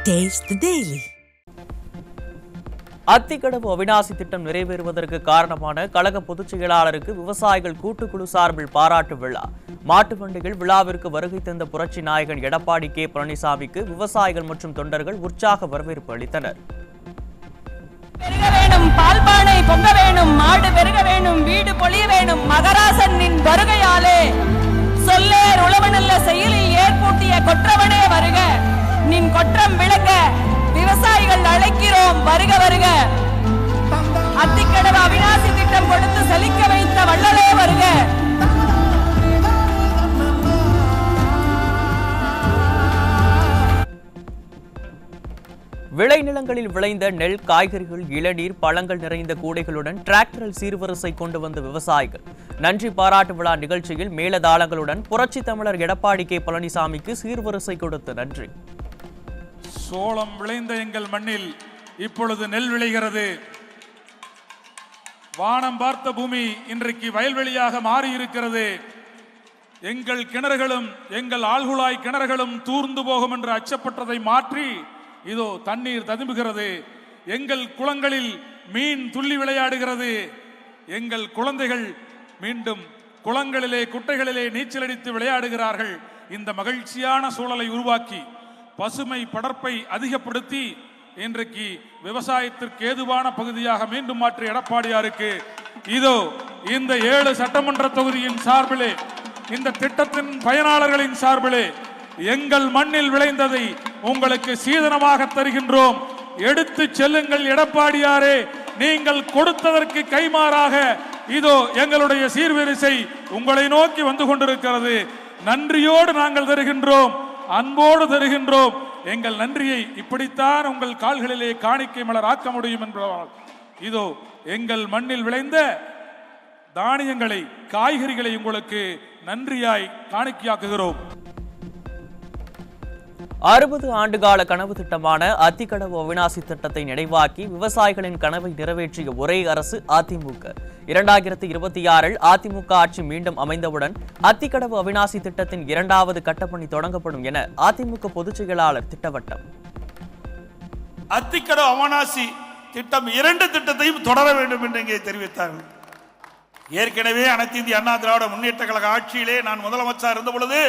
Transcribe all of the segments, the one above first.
Taste the Daily. Athikadavu Avinashi திட்டம் நிறைவேறுவதற்கு காரணமான கழக பொதுச் செயலாளருக்கு விவசாயிகள் கூட்டுக்குழு சார்பில் பாராட்டு விழா. மாட்டு வண்டிகள் விழாவிற்கு வருகை தந்த புரட்சி நாயகன் எடப்பாடி கே பழனிசாமிக்கு விவசாயிகள் மற்றும் தொண்டர்கள் உற்சாக வரவேற்பு அளித்தனர். பால்பானை பொங்க வேணும், மாடு பெருக வேணும், வீடு பொழிய வேணும், மகராசனின் வருகையாலே சொல்லேர் உழவனல்ல செயலில் ஏற்பூட்டிய கொற்றவனே வருக, நின் கொற்றம் விளங்க விவசாயிகள் அழைக்கிறோம் வருக வருக. அத்திக்கடவு அவிநாசி திட்டம் கொடுத்து செழிக்க வைத்த வள்ளலே வருக. விளைநிலங்களில் விளைந்த நெல், காய்கறிகள், இளநீர், பழங்கள் நிறைந்த கூடைகளுடன் டிராக்டரில் சீர்வரிசை கொண்டு வந்த விவசாயிகள் நன்றி பாராட்டு விழா நிகழ்ச்சியில் மேலதாளங்களுடன் புரட்சி தமிழர் எடப்பாடி கே பழனிசாமிக்கு சீர்வரிசை கொடுத்து நன்றி. சோளம் விளைந்த எங்கள் மண்ணில் இப்பொழுது நெல் விளைகிறது. வானம் பார்த்த பூமி இன்றைக்கு வயல்வெளியாக மாறி இருக்கிறது. எங்கள் கிணறுகளும் எங்கள் ஆழ்குழாய் கிணறுகளும் தூர்ந்து போகும் என்று அச்சப்பட்டதை மாற்றி இதோ தண்ணீர் ததும்புகிறது. எங்கள் குளங்களில் மீன் துள்ளி விளையாடுகிறது. எங்கள் குழந்தைகள் மீண்டும் குளங்களிலே குட்டைகளிலே நீச்சல் அடித்து விளையாடுகிறார்கள். இந்த மகிழ்ச்சியான சூழலை உருவாக்கி பசுமை படர்ப்பை அதிகப்படுத்தி இன்றைக்கு விவசாயத்திற்கு ஏதுவான பகுதியாக மீண்டும் மாற்றி எடப்பாடியாருக்கு இதோ இந்த 7 சட்டமன்ற தொகுதியின் சார்பிலே, இந்த திட்டத்தின் பயனாளர்களின் சார்பிலே எங்கள் மண்ணில் விளைந்ததை உங்களுக்கு சீதனமாக தருகின்றோம். எடுத்து செல்லுங்கள் எடப்பாடியாரே, நீங்கள் கொடுத்ததற்கு கைமாறாக இதோ எங்களுடைய சீர்வரிசை உங்களை நோக்கி வந்து கொண்டிருக்கிறது. நன்றியோடு நாங்கள் தருகின்றோம், அன்போடு தருகின்றோம். எங்கள் நன்றியை இப்படித்தான் உங்கள் கால்களிலே காணிக்கை மலர் ஆக்க முடியும் என்பதால் இதோ எங்கள் மண்ணில் விளைந்த தானியங்களை, காய்கறிகளை உங்களுக்கு நன்றியாய் காணிக்கையாக்குகிறோம். 60 ஆண்டுகால கனவு திட்டமான அத்திக்கடவு அவிநாசி திட்டத்தை நிறைவாக்கி விவசாயிகளின் கனவை நிறைவேற்றிய ஒரே அரசு அதிமுக. 2026இல் அதிமுக ஆட்சி மீண்டும் அமைந்தவுடன் அத்திக்கடவு அவிநாசி திட்டத்தின் 2வது கட்டப்பணி தொடங்கப்படும் என அதிமுக பொதுச் செயலாளர் திட்டவட்டம். அத்திக்கடவு அவிநாசி திட்டம் 2 திட்டத்தையும் தொடர வேண்டும் என்று இங்கே தெரிவித்தார்கள். ஏற்கனவே அனைத்து இந்திய அண்ணா திராவிட முன்னேற்ற கழக ஆட்சியிலே நான் முதலமைச்சர் இருந்த பொழுது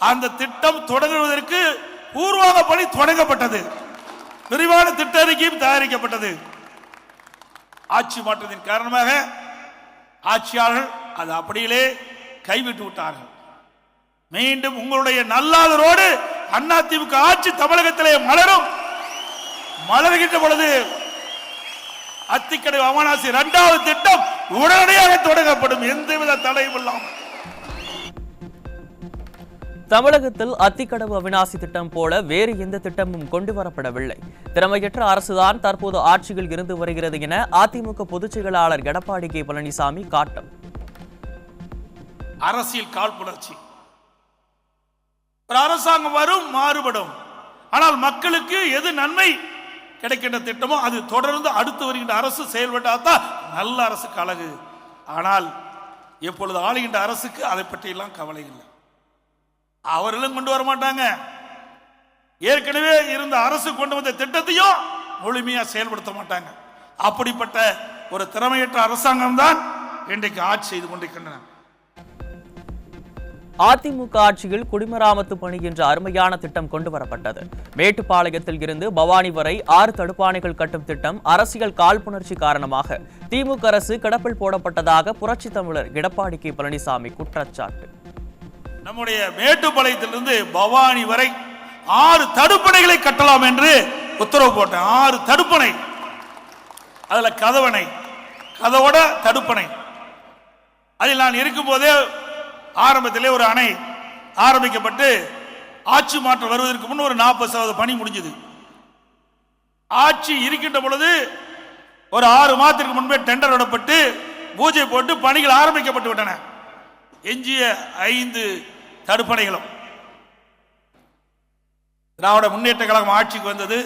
அந்த திட்டம் தொடங்குவதற்கு பூர்வாங்க பணி தொடங்கப்பட்டது. விரிவான திட்ட அறிக்கையும் தயாரிக்கப்பட்டது. ஆட்சி மாற்றத்தின் காரணமாக ஆட்சியாளர்கள் அது அப்படியே கைவிட்டு விட்டார்கள். மீண்டும் உங்களுடைய நல்லாதரோடு அதிமுக ஆட்சி தமிழகத்திலே மலரும். மலர்கின்ற பொழுது அத்திக்கடவு அவிநாசி 2வது திட்டம் உடனடியாக தொடங்கப்படும், எந்தவித தடையும் இல்லாமல். தமிழகத்தில் அத்திக்கடவு அவிநாசி திட்டம் போல வேறு எந்த திட்டமும் கொண்டு வரப்படவில்லை. திறமையற்ற அரசுதான் தற்போது ஆட்சியில் இருந்து வருகிறது என அதிமுக பொதுச் செயலாளர் எடப்பாடி கே பழனிசாமி காட்டம். அரசியல் காழ்ப்புணர்ச்சி. ஒரு அரசாங்கம் வரும், மாறுபடும். ஆனால் மக்களுக்கு எது நன்மை கிடைக்கின்ற திட்டமோ அது தொடர்ந்து அடுத்து வருகின்ற அரசு செயல்பட்டால்தான் நல்ல அரசுக்கு அழகு. ஆனால் எப்பொழுது ஆளுகின்ற அரசுக்கு அதை பற்றியெல்லாம் கவலை இல்லை. அவர்களும் கொண்டு வர மாட்டாங்க. ஏற்கனவே இருந்த அரசு கொண்டு வந்த திட்டத்தையும் முழுமையா செயல்படுத்த மாட்டாங்க. அப்படிப்பட்ட ஒரு திறமையற்ற அரசாங்கம் தான் இன்றைக்கு ஆட்சி செய்து கொண்டிருக்கின்றன. அதிமுக ஆட்சியில் குடிமராமத்து பணி என்ற அருமையான திட்டம் கொண்டு வரப்பட்டது. மேட்டுப்பாளையத்தில் இருந்து பவானி வரை 6 தடுப்பாணைகள் கட்டும் திட்டம் அரசியல் காழ்ப்புணர்ச்சி காரணமாக திமுக அரசு கிடப்பில் போடப்பட்டதாக புரட்சி தமிழர் எடப்பாடி கே பழனிசாமி குற்றச்சாட்டு. நம்முடைய மேட்டுப்பாளையத்திலிருந்து பவானி வரை 6 தடுப்பணைகளை கட்டலாம் என்று உத்தரவு போட்டேன். 6 தடுப்பணை, அதுல கதவணை, கதவோட தடுப்பணை. அதில் நான் இருக்கும் போதே ஆரம்பத்திலே ஒரு அணை ஆரம்பிக்கப்பட்டு ஆட்சி மாற்றம் வருவதற்கு முன் ஒரு 40% பணி முடிஞ்சது. ஆட்சி இருக்கின்ற பொழுது ஒரு 6 மாதத்திற்கு முன்பே டெண்டர் விடப்பட்டு பூஜை போட்டு பணிகள் ஆரம்பிக்கப்பட்டு விட்டன. எஞ்சிய 5 தடுப்பணைகளும் திராவிட முன்னேற்ற கழகம் ஆட்சிக்கு வந்தது.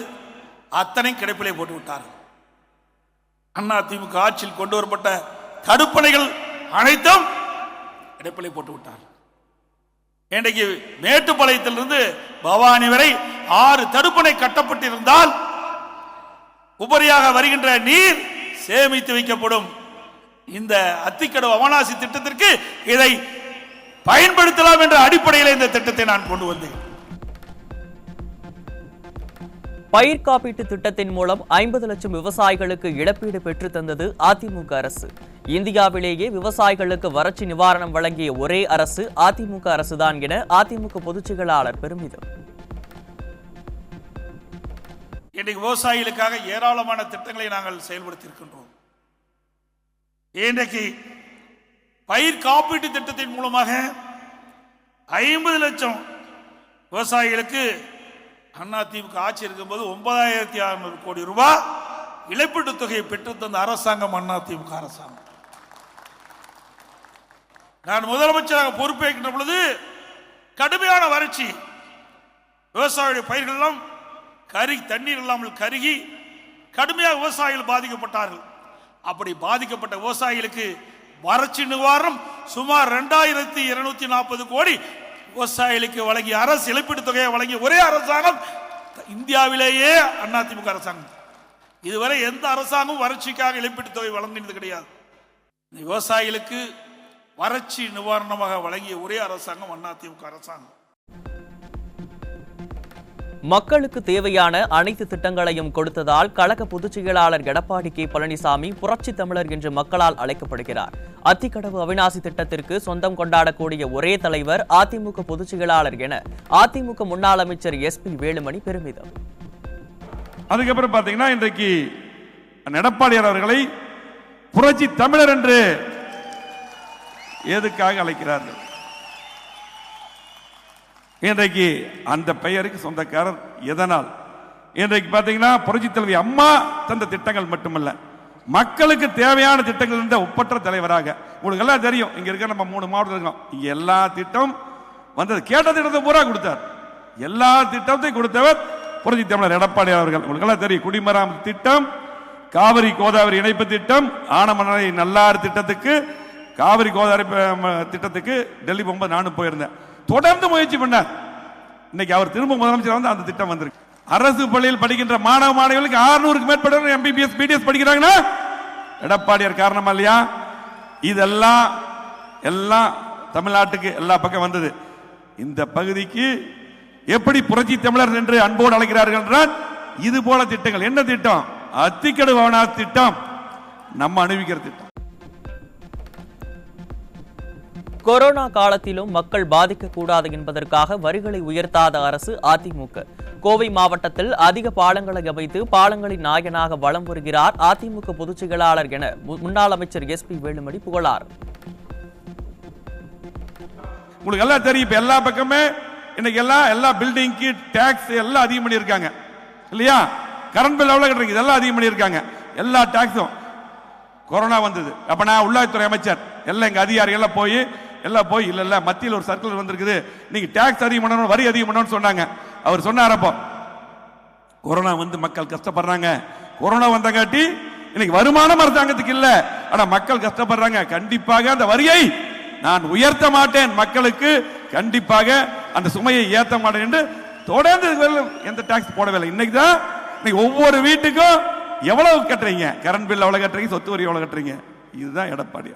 அத்தனை கிடைப்பிலே போட்டு விட்டார்கள். அதிமுக ஆட்சியில் கொண்டு வரப்பட்ட தடுப்பணைகள் அனைத்தும் கிடைப்பிலே போட்டு விட்டார்கள். இன்றைக்கு மேட்டுப்பாளையத்திலிருந்து பவானி வரை 6 தடுப்பணை கட்டப்பட்டிருந்தால் உபரியாக வருகின்ற நீர் சேமித்து வைக்கப்படும். இந்த அத்திக்கடவு அவனாசி திட்டத்திற்கு இதை பயன்படுத்தலாம் என்ற அடிப்படையில் இந்த திட்டத்தை நான் கொண்டு வந்தேன். பயிர் காப்பீட்டு திட்டத்தின் மூலம் 50 லட்சம் விவசாயிகளுக்கு இழப்பீடு பெற்று தந்தது அதிமுக அரசு. இந்தியாவிலேயே விவசாயிகளுக்கு வறட்சி நிவாரணம் வழங்கிய ஒரே அரசு அதிமுக அரசுதான் என அதிமுக பொதுச் செயலாளர் பெருமிதம். இன்றைக்கு விவசாயிகளுக்காக ஏராளமான திட்டங்களை நாங்கள் செயல்படுத்தி இருக்கின்றோம். இன்றைக்கு பயிர் காப்பீட்டு திட்டத்தின் மூலமாக 50 லட்சம் விவசாயிகளுக்கு அதிமுக ஆட்சி இருக்கும்போது 9600 கோடி ரூபாய் இழப்பீட்டு தொகையை பெற்று தந்த அரசாங்கம் அதிமுக அரசாங்கம். நான் முதலமைச்சராக பொறுப்பேற்கின்ற பொழுது கடுமையான வறட்சி, விவசாயிகளுடைய பயிர்கள் எல்லாம் தண்ணீர் இல்லாமல் கருகி கடுமையாக விவசாயிகள் பாதிக்கப்பட்டார்கள். அப்படி பாதிக்கப்பட்ட விவசாயிகளுக்கு வறட்சி நிவாரணம் சுமார் 2240 கோடி விவசாயிகளுக்கு வழங்கிய அரசு இழப்பீட்டு தொகையை வழங்கிய ஒரே அரசாங்கம் இந்தியாவிலேயே அதிமுக அரசாங்கம். இதுவரை எந்த அரசாங்கம் வறட்சிக்காக இழப்பீட்டு தொகை வழங்கினது கிடையாது. விவசாயிகளுக்கு வறட்சி நிவாரணமாக வழங்கிய ஒரே அரசாங்கம் அதிமுக அரசாங்கம். மக்களுக்கு தேவையான அனைத்து திட்டங்களையும் கொடுத்ததால் கழக பொதுச் செயலாளர் எடப்பாடி கே பழனிசாமி புரட்சி தமிழர் என்று மக்களால் அழைக்கப்படுகிறார். அத்திக்கடவு அவிநாசி திட்டத்திற்கு சொந்தம் கொண்டாடக்கூடிய ஒரே தலைவர் அதிமுக பொதுச் செயலாளர் என அதிமுக முன்னாள் அமைச்சர் SP வேலுமணி பெருமிதம். அதுக்கப்புறம் பாத்தீங்கன்னா இன்றைக்கு எடப்பாடியார் அவர்களை புரட்சி தமிழர் என்று எதுக்காக அழைக்கிறார்கள்? இன்றைக்கு அந்த பெயருக்கு சொந்தக்காரர் எதனால்? இன்றைக்கு பாத்தீங்கன்னா புரட்சி தலைவி அம்மா தந்த திட்டங்கள் மட்டுமல்ல, மக்களுக்கு தேவையான திட்டங்கள் இருந்த ஒப்பற்ற தலைவராக. உங்களுக்கு எல்லாம் தெரியும், இங்க இருக்க நம்ம 3 மாவட்டம் இருக்கோம், இங்க எல்லா திட்டம் வந்தது, கேட்ட திட்டத்தை பூரா கொடுத்தார். எல்லா திட்டத்தையும் கொடுத்தவர் புரட்சி தமிழர் எடப்பாடி அவர்கள். உங்களுக்கு எல்லாம் தெரியும், குடிமராமத்து திட்டம், காவிரி கோதாவரி இணைப்பு திட்டம், ஆனமலை நல்லாறு திட்டத்துக்கு, காவிரி கோதாவரி திட்டத்துக்கு டெல்லி போகும்போது நானும் போயிருந்தேன். தொடர்ந்து முயற்சி பண்ணார். இன்னைக்கு அவர் திரும்ப முதலமைச்சர் வந்து அந்த திட்டம் வந்திருக்கு. அரசு பள்ளியில் படிக்கின்ற மாணவ மாணவிகளுக்கு 600க்கு மேற்பட்ட MBBS BDS படிக்கிறாங்கன்னா எடப்பாடியார் காரணமா இல்லையா? இதெல்லாம் எல்லாம் தமிழ்நாட்டுக்கு எல்லா பக்கம் வந்தது. இந்த பகுதிக்கு எப்படி புரட்சி தமிழர் என்று அன்போடு அழைக்கிறார்கள் என்றால் இது போல திட்டங்கள். என்ன திட்டம்? அத்திக்கடவு அவனாசி திட்டம், நம்ம அனுபவிக்கிற திட்டம். கொரோனா காலத்திலும் மக்கள் பாதிக்கக்கூடாது என்பதற்காக வரிகளை உயர்த்தாத அரசு அதிமுக. கோவை மாவட்டத்தில் அதிக பாலங்களை அமைத்து பாலங்களின் நாயகனாக வலம் வருகிறார் அதிமுக பொதுச் செயலாளர் என முன்னாள் அமைச்சர் SP வேலுமணி புகழார். உங்களுக்கு எல்லாம் தெரியும், இப்ப எல்லா பக்கமே இன்னைக்கு எல்லா பில்டிங்க்கு டாக்ஸ் எல்லாம் அதிகம் பண்ணியிருக்காங்க இல்லையா? கரண்ட் பில் எவ்வளவு கட்டுறீங்க, இதெல்லாம் அதிகம் பண்ணியிருக்காங்க. எல்லா டாக்ஸும் கொரோனா வந்தது. அப்ப நான் உள்ளாட்சித்துறை அமைச்சர் எல்லாம் எங்க அதிகாரிகள் போய் இல்ல மத்தியில் ஒரு சர்க்குலர் வந்திருக்குது, நீங்க டாக்ஸ் அதிகம் பண்ணணும், வரி அதிகம் பண்ணணும்னு சொன்னாங்க. அவர் சொன்னார், அப்போ கொரோனா வந்து மக்கள் கஷ்டப்படுறாங்க, கொரோனா வந்தங்காட்டி இன்னைக்கு வருமானம் அரசாங்கத்துக்கு இல்ல, ஆனா மக்கள் கஷ்டப்படுறாங்க, கண்டிப்பாக அந்த வரியை நான் உயர்த்த மாட்டேன், மக்களுக்கு கண்டிப்பாக அந்த சுமையை ஏற்ற மாட்டேன் என்று தொடர்ந்து எந்த டாக்ஸ் போடவில்லை. இன்னைக்கு தான் ஒவ்வொரு வீட்டுக்கும் எவ்வளவு கட்டுறீங்க, கரண்ட் பில் எவ்வளவு கட்டுறீங்க, சொத்து வரி எவ்வளவு கட்டுறீங்க, இதுதான் எடப்பாடி.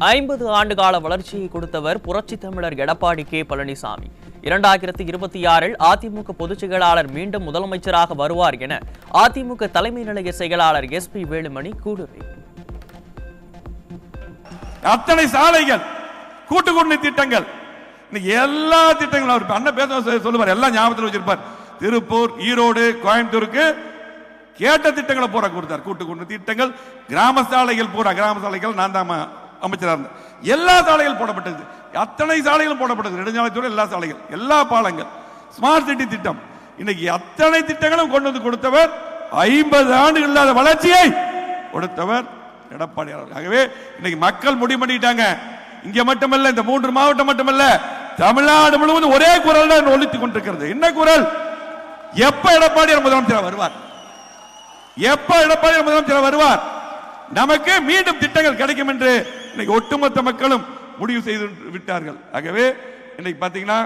50 ஆண்டு கால வளர்ச்சியை கொடுத்தவர் புரட்சி தமிழர் எடப்பாடி கே பழனிசாமி. 2026இல் அதிமுக பொதுச் செயலாளர் மீண்டும் முதலமைச்சராக வருவார் என அதிமுக தலைமை நிலைய செயலாளர் SP வேலுமணி கூடுரை. அத்தனை சாலைகள், கூட்டு குடிநீர் திட்டங்கள், எல்லா திட்டங்களும் அவர் அண்ணன் பேச சொல்லுவார், எல்லாம் ஞாபகத்தில் வச்சிருப்பார். திருப்பூர், ஈரோடு, கோயம்புத்தூருக்கு கேட்ட திட்டங்களை பூரா கொடுத்தார். கூட்டு குடிநீர் திட்டங்கள், கிராம சாலைகள் பூரா, கிராம சாலைகள் நான் தான் அமைச்சராக இருந்தேன். எல்லா சாலைகள் போடப்பட்டது, அத்தனை சாலைகளும் போடப்பட்டது. நெடுஞ்சாலைத்துறை எல்லா சாலைகள், எல்லா பாலங்கள், ஸ்மார்ட் சிட்டி திட்டம், இன்னைக்கு அத்தனை திட்டங்களும் கொண்டு வந்து கொடுத்தவர். 50 ஆண்டுகள் இல்லாத வளர்ச்சியை கொடுத்தவர் எடப்பாடி அவர்கள். ஆகவே இன்னைக்கு மக்கள் முடிவு பண்ணிட்டாங்க. இங்க மட்டுமல்ல, இந்த 3 மாவட்டம் மட்டுமல்ல, தமிழ்நாடு முழுவதும் ஒரே குரல் தான் ஒலித்துக் கொண்டிருக்கிறது. என்ன குரல்? எப்ப எடப்பாடியார் முதலமைச்சர் வருவார், எப்ப எடப்பாடியார் முதலமைச்சர் வருவார், நமக்கு மீண்டும் திட்டங்கள் கிடைக்கும் என்று இன்னைக்கு ஒட்டுமொத்த மக்களும் முடிவு செய்து விட்டார்கள். ஆகவே இன்னைக்கு பாத்தீங்கன்னா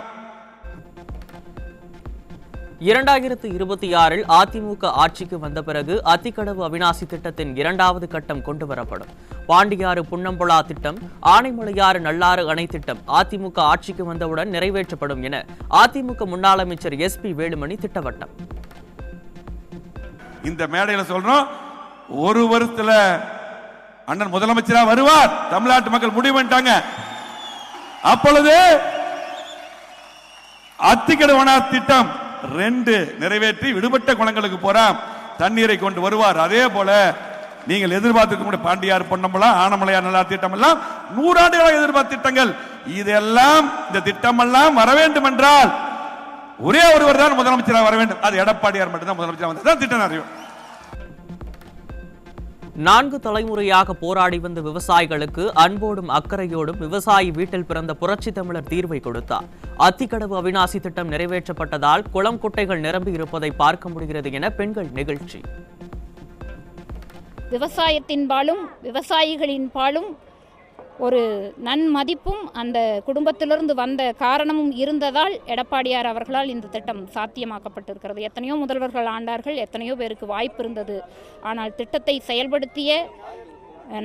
2026 அதிமுக ஆட்சிக்கு வந்த பிறகு அத்திக்கடவு அவிநாசி திட்டத்தின் 2வது கட்டம் கொண்டு வரப்படும். பாண்டியாறு புன்னம்புழா திட்டம், ஆனைமலையாறு நல்லாறு அணை திட்டம் அதிமுக ஆட்சிக்கு வந்தவுடன் நிறைவேற்றப்படும் என அதிமுக முன்னாள் அமைச்சர் SP வேலுமணி திட்டவட்டம். இந்த மேடையில் சொல்றோம், ஒரு வருஷத்துல அண்ணன் முதலமைச்சரா வருவார். தமிழ்நாட்டு மக்கள் முடிவு பண்ணிட்டாங்க. அப்பொழுது அத்திக்கடவு அவிநாசி திட்டம் 2 நிறைவேற்றி விடுபட்ட குளங்களுக்கு போறாம் தண்ணீரை கொண்டு வருவார். அதே போல நீங்கள் எதிர்பார்த்து பாண்டியார் பொன்னம்பலா ஆனமலையார் நல்லார் திட்டம் எல்லாம் 100 ஆண்டுகளாக எதிர்பார்த்த திட்டங்கள். இதெல்லாம் இந்த திட்டம் எல்லாம் வர வேண்டும் என்றால் ஒரே ஒருவர் தான் முதலமைச்சராக வர வேண்டும். அது எடப்பாடியார் மட்டும்தான் முதலமைச்சராக வந்தா திட்டம் நிறைவேறும். 4 தலைமுறையாக போராடி வந்த விவசாயிகளுக்கு அன்போடும் அக்கறையோடும் விவசாயி வீட்டில் பிறந்த புரட்சி தமிழர் தீர்வை கொடுத்தார். அத்திக்கடவு அவிநாசி திட்டம் நிறைவேற்றப்பட்டதால் குளம் குட்டைகள் நிரம்பி இருப்பதை பார்க்க முடிகிறது என பெண்கள் நிகழ்ச்சி. விவசாயத்தின் பாலும் விவசாயிகளின் பாலும் ஒரு நன்மதிப்பும் அந்த குடும்பத்திலிருந்து வந்த காரணமும் இருந்ததால் எடப்பாடியார் அவர்களால் இந்த திட்டம் சாத்தியமாக்கப்பட்டிருக்கிறது. எத்தனையோ முதல்வர்கள் ஆண்டார்கள், எத்தனையோ பேருக்கு வாய்ப்பு இருந்தது. ஆனால் திட்டத்தை செயல்படுத்திய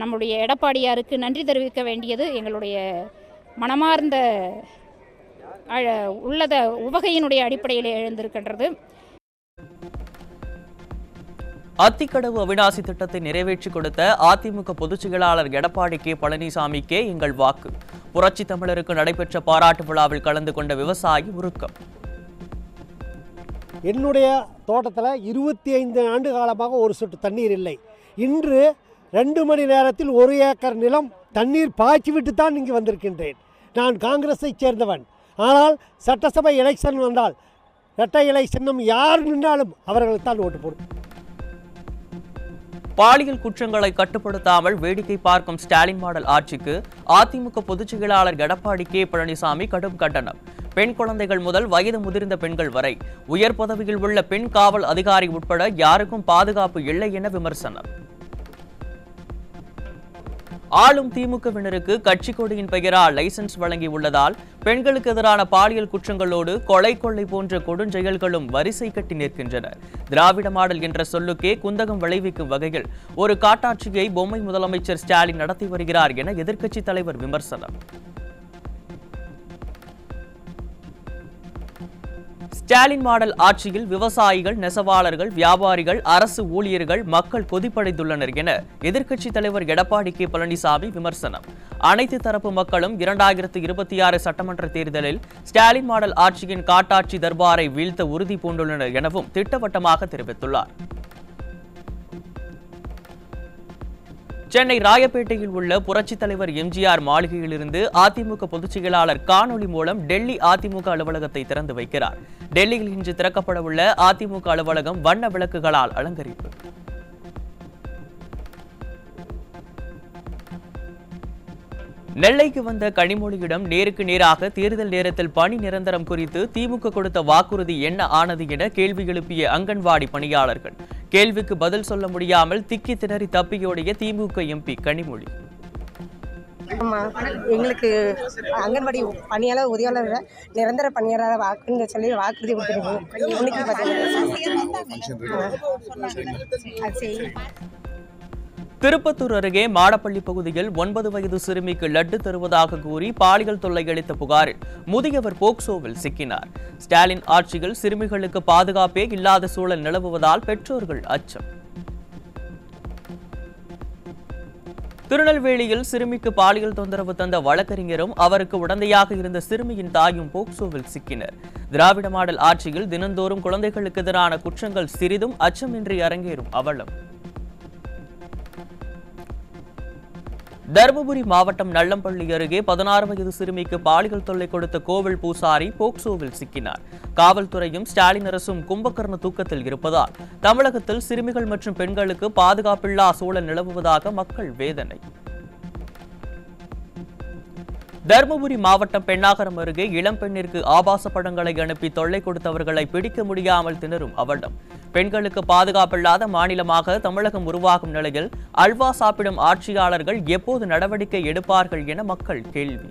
நம்முடைய எடப்பாடியாருக்கு நன்றி தெரிவிக்க வேண்டியது எங்களுடைய மனமார்ந்த உள்ளத உவகையினுடைய அடிப்படையில் எழுந்திருக்கின்றது. அத்திக்கடவு அவிநாசி திட்டத்தை நிறைவேற்றி கொடுத்த அதிமுக பொதுச் செயலாளர் எடப்பாடி பழனிசாமிக்கே எங்கள் வாக்கு. புரட்சி தமிழருக்கு நடைபெற்ற பாராட்டு விழாவில் கலந்து கொண்ட விவசாயி உருக்கம். என்னுடைய தோட்டத்தில் 25 ஆண்டு காலமாக ஒரு சொட்டு தண்ணீர் இல்லை. இன்று 2 மணி நேரத்தில் 1 ஏக்கர் நிலம் தண்ணீர் பாய்ச்சி விட்டு தான் இங்கு வந்திருக்கின்றேன். நான் காங்கிரஸை சேர்ந்தவன். ஆனால் சட்டசபை எலெக்ஷன் வந்தால் இரட்டை இலை சின்னம் யார் நின்றாலும் அவர்களுக்கு தான் ஓட்டு போடும். பாலியல் குற்றங்களை கட்டுப்படுத்தாமல் வேடிக்கை பார்க்கும் ஸ்டாலின் மாடல் ஆட்சிக்கு அதிமுக பொதுச் செயலாளர் எடப்பாடி பழனிசாமி கடும் கண்டனம். பெண் குழந்தைகள் முதல் வயது முதிர்ந்த பெண்கள் வரை உயர் பதவியில் உள்ள பெண் காவல் அதிகாரி உட்பட யாருக்கும் பாதுகாப்பு இல்லை என விமர்சனம். ஆளும் திமுகவினருக்கு கட்சி கொடியின் பெயரால் லைசன்ஸ் வழங்கியுள்ளதால் பெண்களுக்கு எதிரான பாலியல் குற்றங்களோடு கொலை கொள்ளை போன்ற கொடுஞ்செயல்களும் வரிசை கட்டி நிற்கின்றன. திராவிட மாடல் என்ற சொல்லுக்கே குந்தகம் விளைவிக்கும் வகையில் ஒரு காட்டாட்சியை பொம்மை முதலமைச்சர் ஸ்டாலின் நடத்தி வருகிறார் என எதிர்க்கட்சி தலைவர் விமர்சனம். ஸ்டாலின் மாடல் ஆட்சியில் விவசாயிகள், நெசவாளர்கள், வியாபாரிகள், அரசு ஊழியர்கள், மக்கள் கொதிப்படைந்துள்ளனர் என எதிர்க்கட்சித் தலைவர் எடப்பாடி பழனிசாமி விமர்சனம். அனைத்து தரப்பு மக்களும் 2026 சட்டமன்ற தேர்தலில் ஸ்டாலின் மாடல் ஆட்சியின் காட்டாட்சி தர்பாரை வீழ்த்த உறுதி பூண்டுள்ளனர் எனவும் திட்டவட்டமாக தெரிவித்துள்ளார். சென்னை ராயப்பேட்டையில் உள்ள புரட்சித் தலைவர் எம்ஜிஆர் மாளிகையிலிருந்து அதிமுக பொதுச் செயலாளர் காணொலி மூலம் டெல்லி அதிமுக அலுவலகத்தை திறந்து வைக்கிறார். டெல்லியில் இன்று திறக்கப்படவுள்ள அதிமுக அலுவலகம் வண்ண விளக்குகளால் அலங்கரிப்பு. நெல்லைக்கு வந்த கனிமொழியிடம் நேருக்கு நேராக தேர்தல் நேரத்தில் பணி நிரந்தரம் குறித்து திமுக கொடுத்த வாக்குறுதி என்ன ஆனது என கேள்வி எழுப்பிய அங்கன்வாடி பணியாளர்கள். கேள்விக்கு பதில் சொல்ல முடியாமல் திக்கி திணறி தப்பியோடிய திமுக எம்பி கனிமொழி. எங்களுக்கு அங்கன்வாடி பணியாளர் உதவியாளர் நிரந்தர பணியாளர் வாக்குன்னு சொல்லி வாக்குறுதி கொடுத்துருக்கு. திருப்பத்தூர் அருகே மாடப்பள்ளி பகுதியில் 9 வயது சிறுமிக்கு லட்டு தருவதாக கூறி பாலியல் தொல்லை அளித்த புகாரில் முதியவர் போக்சோவில் சிக்கினார். ஸ்டாலின் ஆட்சியில் சிறுமிகளுக்கு பாதுகாப்பே இல்லாத சூழல் நிலவுவதால் பெற்றோர்கள் அச்சம். திருநெல்வேலியில் சிறுமிக்கு பாலியல் தொந்தரவு தந்த வழக்கறிஞரும் அவருக்கு உடந்தையாக இருந்த சிறுமியின் தாயும் போக்சோவில் சிக்கினர். திராவிட மாடல் ஆட்சியில் தினந்தோறும் குழந்தைகளுக்கு எதிரான குற்றங்கள் சிறிதும் அச்சமின்றி அரங்கேறும் அவலம். தருமபுரி மாவட்டம் நல்லம்பள்ளி அருகே 16 வயது சிறுமிக்கு பாலியல் தொல்லை கொடுத்த கோவில் பூசாரி போக்சோவில் சிக்கினார். காவல்துறையும் ஸ்டாலின் அரசும் கும்பகர்ண தூக்கத்தில் இருப்பதால் தமிழகத்தில் சிறுமிகள் மற்றும் பெண்களுக்கு பாதுகாப்பில்லா சூழல் நிலவுவதாக மக்கள் வேதனை. தருமபுரி மாவட்டம் பெண்ணாகரம் அருகே இளம்பெண்ணிற்கு ஆபாச படங்களை அனுப்பி தொல்லை கொடுத்தவர்களை பிடிக்க முடியாமல் திணறும் அவலம். பெண்களுக்கு பாதுகாப்பில்லாத மாநிலமாக தமிழகம் உருவாகும் நிலையில் அல்வா சாப்பிடும் ஆட்சியாளர்கள் எப்போது நடவடிக்கை எடுப்பார்கள் என மக்கள் கேள்வி.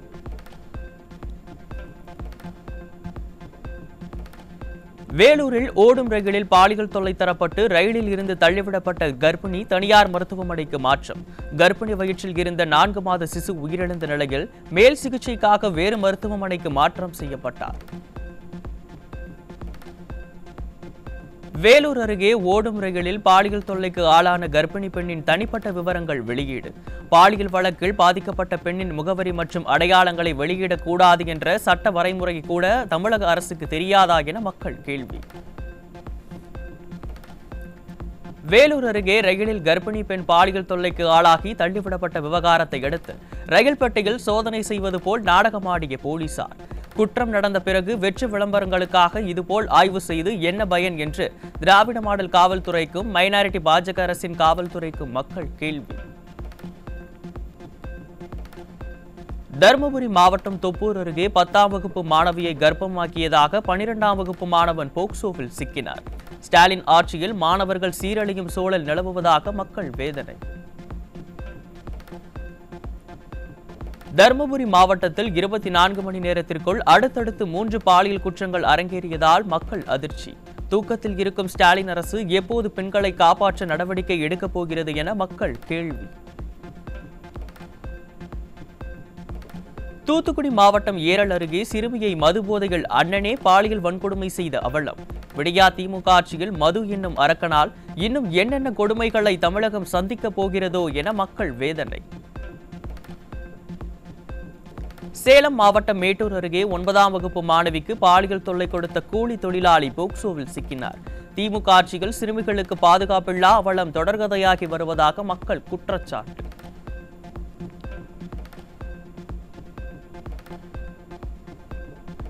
வேலூரில் ஓடும் ரயிலில் பாலியல் தொல்லை தரப்பட்டு ரயிலில் இருந்து தள்ளிவிடப்பட்ட கர்ப்பிணி தனியார் மருத்துவமனைக்கு மாற்றம். கர்ப்பிணி வயிற்றில் இருந்த 4 மாத சிசு உயிரிழந்த நிலையில் மேல் சிகிச்சைக்காக வேறு மருத்துவமனைக்கு மாற்றம் செய்யப்பட்டார். வேலூர் அருகே ஓடும் ரயிலில் பாலியல் தொல்லைக்கு ஆளான கர்ப்பிணி பெண்ணின் தனிப்பட்ட விவரங்கள் வெளியீடு. பாலியல் வழக்கில் பாதிக்கப்பட்ட பெண்ணின் முகவரி மற்றும் அடையாளங்களை வெளியிடக்கூடாது என்ற சட்ட வரைமுறை கூட தமிழக அரசுக்கு தெரியாதா என மக்கள் கேள்வி. வேலூர் அருகே ரயிலில் கர்ப்பிணி பெண் பாலியல் தொல்லைக்கு ஆளாகி தள்ளிவிடப்பட்ட விவகாரத்தை அடுத்து ரயில் பெட்டியில் சோதனை செய்வது போல் நாடகமாடிய போலீசார். குற்றம் நடந்த பிறகு வெற்று விளம்பரங்களுக்காக இதுபோல் ஆய்வு செய்து என்ன பயன் என்று திராவிட மாடல் காவல்துறைக்கும் மைனாரிட்டி பாஜக அரசின் காவல்துறைக்கும் மக்கள் கேள்வி. தருமபுரி மாவட்டம் தொப்பூர் அருகே 10ஆம் வகுப்பு மாணவியை கர்ப்பமாக்கியதாக 12ஆம் வகுப்பு மாணவன் போக்சோவில் சிக்கினார். ஸ்டாலின் ஆட்சியில் மாணவர்கள் சீரழியும் சூழல் நிலவுவதாக மக்கள் வேதனை. தருமபுரி மாவட்டத்தில் 24 மணி நேரத்திற்குள் அடுத்தடுத்து 3 பாலியல் குற்றங்கள் அரங்கேறியதால் மக்கள் அதிர்ச்சி. தூக்கத்தில் இருக்கும் ஸ்டாலின் அரசு எப்போது பெண்களை காப்பாற்ற நடவடிக்கை எடுக்கப் போகிறது என மக்கள் கேள்வி. தூத்துக்குடி மாவட்டம் ஏரல் அருகே சிறுமியை மது போதையில் அண்ணனே பாலியல் வன்கொடுமை செய்த அவலம். விடியா திமுக ஆட்சியில் மது என்னும் அரக்கனால் இன்னும் என்னென்ன கொடுமைகளை தமிழகம் சந்திக்கப் போகிறதோ என மக்கள் வேதனை. சேலம் மாவட்டம் மேட்டூர் அருகே 9ஆம் வகுப்பு மாணவிக்கு பாலியல் தொல்லை கொடுத்த கூலி தொழிலாளி போக்சோவில் சிக்கினார். திமுக ஆட்சியில் சிறுமிகளுக்கு பாதுகாப்பில்லா அவலம் தொடர்கதையாகி வருவதாக மக்கள் குற்றச்சாட்டு.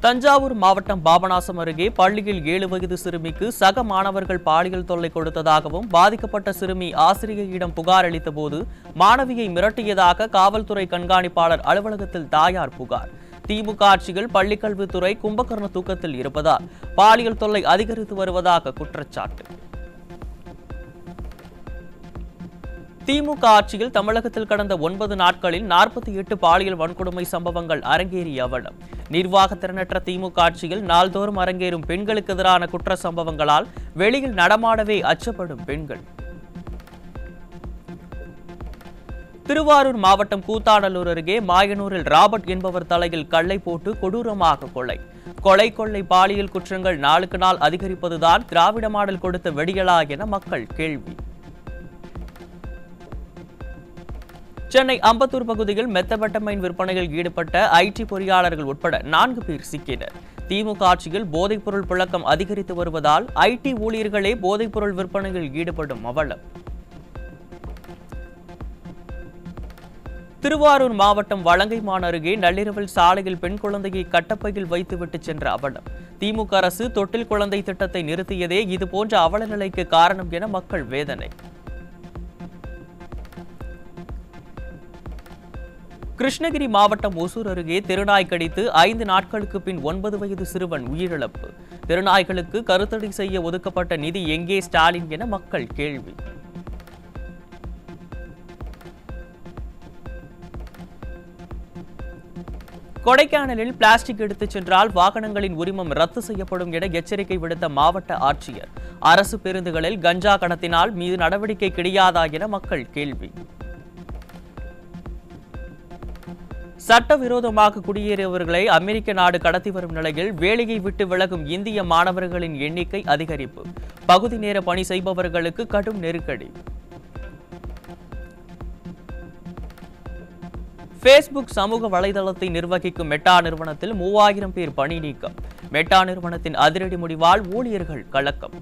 தஞ்சாவூர் மாவட்டம் பாபநாசம் அருகே பள்ளியில் 7 வயது சிறுமிக்கு சக மாணவர்கள் பாலியல் தொல்லை கொடுத்ததாகவும் பாதிக்கப்பட்ட சிறுமி ஆசிரியையிடம் புகார் அளித்த போது மாணவியை மிரட்டியதாக காவல்துறை கண்காணிப்பாளர் அலுவலகத்தில் தாயார் புகார். திமுக ஆட்சியில் பள்ளிக்கல்வித்துறை கும்பகர்ண தூக்கத்தில் இருப்பதால் பாலியல் தொல்லை அதிகரித்து வருவதாக குற்றச்சாட்டு. திமுக ஆட்சியில் தமிழகத்தில் கடந்த 9 நாட்களில் 48 பாலியல் வன்கொடுமை சம்பவங்கள் அரங்கேறிய அவலம். நிர்வாக திறனற்ற திமுக ஆட்சியில் நாள்தோறும் அரங்கேறும் பெண்களுக்கு எதிரான குற்ற சம்பவங்களால் வெளியில் நடமாடவே அச்சப்படும் பெண்கள். திருவாரூர் மாவட்டம் கூத்தாடலூர் அருகே மாயனூரில் ராபர்ட் என்பவர் தலையில் கல்லை போட்டு கொடூரமாக கொள்ளை பாலியல் குற்றங்கள் நாளுக்கு நாள் அதிகரிப்பதுதான் திராவிட மாடல் கொடுத்த வெடிகளா என மக்கள் கேள்வி. சென்னை அம்பத்தூர் பகுதியில் மெத்தபெட்டமைன் விற்பனையில் ஈடுபட்ட ஐடி பொறியாளர்கள் உட்பட 4 பேர் சிக்கினர். திமுக ஆட்சியில் போதைப்பொருள் புழக்கம் அதிகரித்து வருவதால் ஐடி ஊழியர்களே போதைப்பொருள் விற்பனையில் ஈடுபடும் அவலம். திருவாரூர் மாவட்டம் வலங்கைமான் அருகே நள்ளிரவில் சாலையில் பெண் குழந்தையை கட்டப்பையில் வைத்துவிட்டு சென்ற அவலம். திமுக அரசு தொட்டில் குழந்தை திட்டத்தை நிறுத்தியதே இதுபோன்ற அவல நிலைக்கு காரணம் என மக்கள் வேதனை. கிருஷ்ணகிரி மாவட்டம் ஒசூர் அருகே தெருநாய் கடித்து 5 நாட்களுக்கு பின் 9 வயது சிறுவன் உயிரிழப்பு. தெருநாய்களுக்கு கருத்தடை செய்ய ஒதுக்கப்பட்ட நிதி எங்கே ஸ்டாலின் என மக்கள் கேள்வி. கொடைக்கானலில் பிளாஸ்டிக் எடுத்துச் சென்றால் வாகனங்களின் உரிமம் ரத்து செய்யப்படும் என எச்சரிக்கை விடுத்த மாவட்ட ஆட்சியர். அரசு பேருந்துகளில் கஞ்சா கடத்தினால் மீது நடவடிக்கை கிடையாதா என மக்கள் கேள்வி. சட்டவிரோதமாக குடியேறியவர்களை அமெரிக்க நாடு கடத்தி வரும் நிலையில் வேலையை விட்டு விலகும் இந்திய மாணவர்களின் எண்ணிக்கை அதிகரிப்பு. பகுதி நேர பணி செய்பவர்களுக்கு கடும் நெருக்கடி. ஃபேஸ்புக் சமூக வலைதளத்தை நிர்வகிக்கும் மெட்டா நிறுவனத்தில் 3000 பேர் பணி நீக்கம். மெட்டா நிறுவனத்தின் அதிரடி முடிவால் ஊழியர்கள் கலக்கம்.